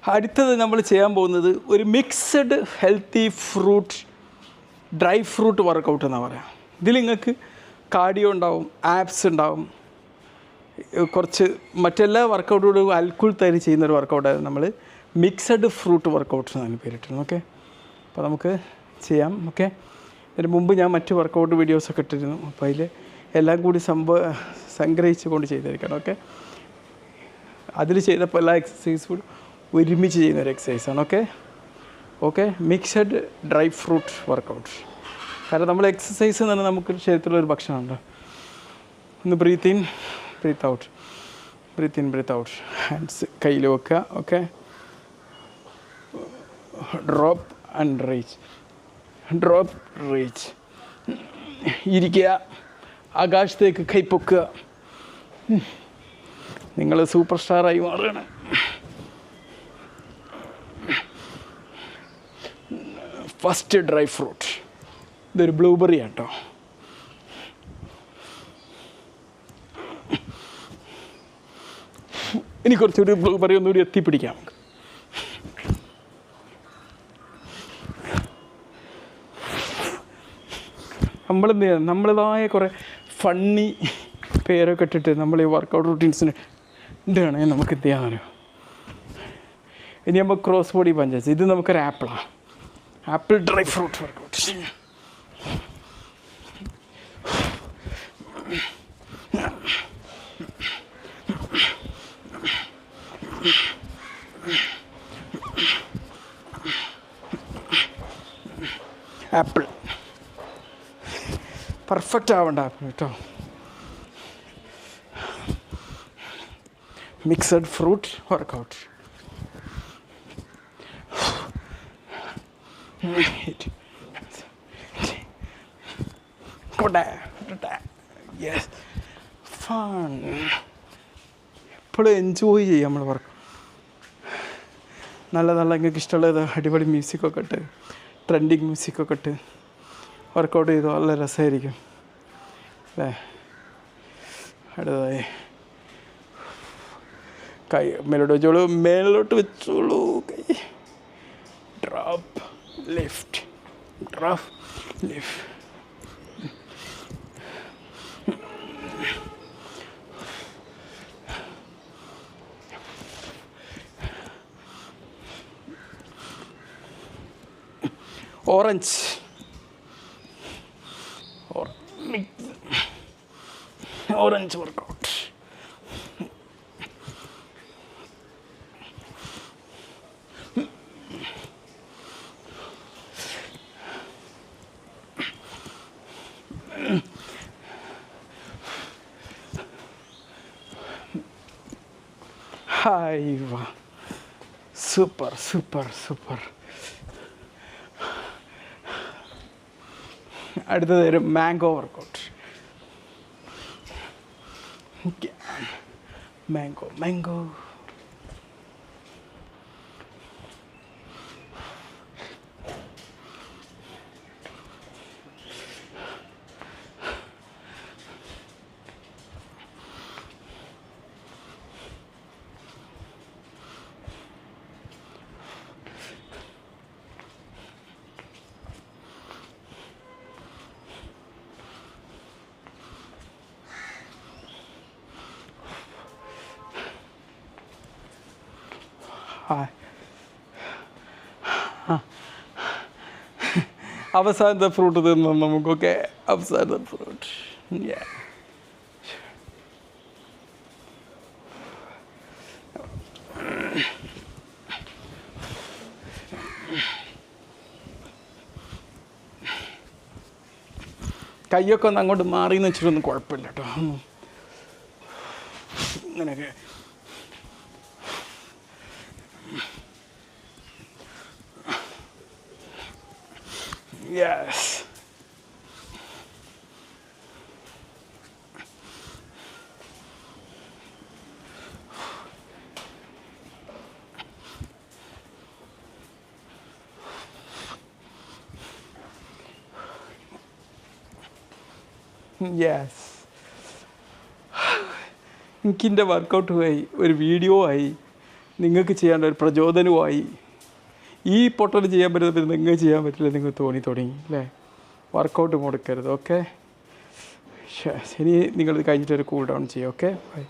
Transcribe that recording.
അടുത്തത് നമ്മൾ ചെയ്യാൻ പോകുന്നത് ഒരു mixed healthy fruit dry fruit workout എന്നാണ് പറയാം. ഇതിൽ നിങ്ങൾക്ക് കാർഡിയോ ഉണ്ടാവും, ആപ്സ് ഉണ്ടാവും, കുറച്ച് മറ്റെല്ലാ വർക്കൗട്ടോടും അൽക്കുൽ തരി ചെയ്യുന്നൊരു വർക്കൗട്ടായിരുന്നു നമ്മൾ മിക്സഡ് ഫ്രൂട്ട് വർക്കൗട്ട്സ് എന്നാണ് പേരിട്ടിരുന്നത്. ഓക്കെ, അപ്പോൾ നമുക്ക് ചെയ്യാം. ഓക്കെ, ഇതിന് മുമ്പ് ഞാൻ മറ്റ് വർക്കൗട്ട് വീഡിയോസൊക്കെ ഇട്ടിരുന്നു. അപ്പോൾ അതിൽ എല്ലാം കൂടി സംഗ്രഹിച്ച് കൊണ്ട് ചെയ്തിരിക്കണം. ഓക്കെ, അതിൽ ചെയ്തപ്പോൾ എല്ലാ എക്സസൈസും ഒരുമിച്ച് ചെയ്യുന്നൊരു എക്സസൈസാണ്. Okay, mixed dry fruit workout. കാരണം നമ്മൾ എക്സസൈസ് എന്ന് പറഞ്ഞാൽ നമുക്ക് ശരീരത്തിലൊരു ഭക്ഷണമുണ്ട്. ഒന്ന് breathe in, breathe out, breathe in, breathe out. Hands കയ്യിൽ വെക്കുക. Okay, drop and reach, drop reach. ഇരിക്കുക, ആകാശത്തേക്ക് കൈപ്പൊക്കുക. നിങ്ങൾ സൂപ്പർ സ്റ്റാറായി മാറുകയാണ്. ഫസ്റ്റ് ഡ്രൈ ഫ്രൂട്ട്, ഇതൊരു ബ്ലൂബെറി ആട്ടോ. ഇനി കുറച്ചുകൂടി ബ്ലൂബെറി ഒന്നുകൂടി എത്തിപ്പിടിക്കാം നമുക്ക്. നമ്മളെന്ത് ചെയ്യാം, നമ്മളതായ കുറേ ഫണ്ണി പേരൊക്കെ ഇട്ടിട്ട് നമ്മൾ ഈ വർക്കൗട്ട് റൂട്ടീൻസിന് ഇടുകയാണെങ്കിൽ നമുക്ക് എന്ത് ചെയ്യാനോ. ഇനി നമ്മൾ ക്രോസ് ബോഡി പഞ്ചസ്. ഇത് നമുക്കൊരു ആപ്പിളാണ്, apple dry fruit workout. Apple perfect ആവണ്ട ആപ്പിൾ കേട്ടോ. Mixed fruit workout. Yes, fun. എപ്പോഴും എൻജോയ് ചെയ്യാം നമ്മൾ വർക്ക്. നല്ല നിങ്ങൾക്ക് ഇഷ്ടമുള്ളത് അടിപൊളി മ്യൂസിക്കൊക്കെ ഇട്ട്, ട്രെൻഡിങ് മ്യൂസിക്കൊക്കെ ഇട്ട് വർക്കൗട്ട് ചെയ്തോ നല്ല രസമായിരിക്കും അല്ലേ. അടുത്തതായി കൈ മേലോട്ട് വെച്ചോളൂ, മേലോട്ട് വെച്ചോളൂ കൈ. Drop, lift, drop, lift. Orange, orange workout. Hi വാ, സൂപ്പർ സൂപ്പർ സൂപ്പർ. അടുത്തത് ഒരു മാംഗോ വർക്കൗട്ട്. Mango mango. അവസാനത്തെ ഫ്രൂട്ട് തിന്നു നമുക്കൊക്കെ. അവസാനത്തെ ഫ്രൂട്ട്. കയ്യൊക്കെ ഒന്ന് അങ്ങോട്ട് മാറിയെന്ന് വെച്ചിട്ടൊന്നും കുഴപ്പമില്ല കേട്ടോ. ഇങ്ങനെയൊക്കെ yes. Yes. എനിക്കെൻ്റെ വർക്കൗട്ട് ആയി, ഒരു വീഡിയോ ആയി, നിങ്ങൾക്ക് ചെയ്യേണ്ട ഒരു പ്രചോദനവുമായി. ഈ പൊട്ടൽ ചെയ്യാൻ പറ്റുന്ന നിങ്ങൾക്ക് ചെയ്യാൻ പറ്റില്ല നിങ്ങൾ തുടങ്ങി അല്ലേ? വർക്കൗട്ട് മുടക്കരുത്. ഓക്കെ, ഇനി നിങ്ങളിത് കഴിഞ്ഞിട്ടൊരു കൂൾ ഡൗൺ ചെയ്യും. Okay, by.